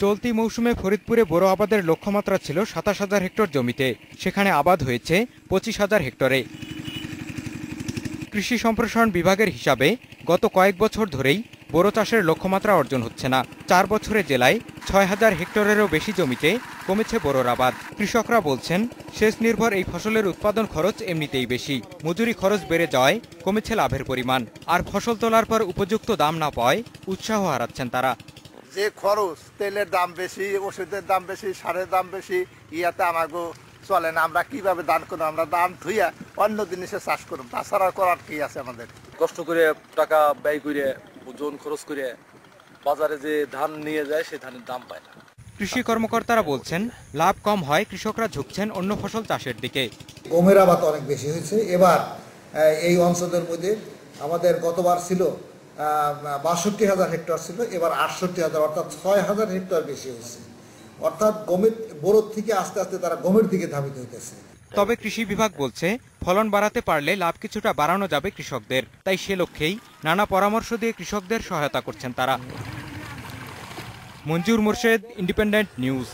চলতি মৌসুমে ফরিদপুরে বোরো আবাদের লক্ষ্যমাত্রা ছিল ২৭,০০০ হেক্টর জমিতে, সেখানে আবাদ হয়েছে ২৫,০০০ হেক্টরে। কৃষি সম্প্রসারণ বিভাগের হিসাবে গত কয়েক বছর ধরেই বোরো চাষের লক্ষ্যমাত্রা অর্জন হচ্ছে না। ৪ বছরে জেলায় ৬,০০০ হেক্টরেরও বেশি জমিতে কমেছে বোরোর আবাদ। কৃষকরা বলছেন, সেচ নির্ভর এই ফসলের উৎপাদন খরচ এমনিতেই বেশি, মজুরি খরচ বেড়ে যাওয়ায় কমেছে লাভের পরিমাণ। আর ফসল তোলার পর উপযুক্ত দাম না পাওয়ায় উৎসাহ হারাচ্ছেন তারা। যে খরচ, তেলের দাম বেশি, ওষুধের দাম বেশি, সারের দাম বেশি, ইয়াতে আমাকে চলে না। আমরা কিভাবে দান করবো? আমরা দান ধুইয়া অন্য জিনিসে চাষ করবো, তাছাড়া করার কি আছে আমাদের? কষ্ট করে টাকা ব্যয় করে, ওজন খরচ করে বাজারে যে ধান নিয়ে যায়, সেই ধানের দাম পায় না। কৃষি কর্মকর্তারা বলছেন, লাভ কম হয় কৃষকরা ঝুঁকছেন অন্য ফসল চাষের দিকে। গমের আবাদ অনেক বেশি হয়েছে এবার এই অঞ্চলের মধ্যে। আমাদের গতবার ছিল ৬২,০০০ হেক্টর ছিল, এবার ৬৮,০০০, অর্থাৎ ৬,০০০ হেক্টর বেশি হয়েছে। অর্থাৎ গমের বোরোর থেকে আস্তে আস্তে তারা গমের দিকে ধাবিত হইতেছে। তবে কৃষি বিভাগ বলছে, ফলন বাড়াতে পারলে লাভ কিছুটা বাড়ানো যাবে কৃষকদের। তাই সে লক্ষ্যেই নানা পরামর্শ দিয়ে কৃষকদের সহায়তা করছেন তারা। মঞ্জুর মোর্শেদ, ইন্ডিপেন্ডেন্ট নিউজ।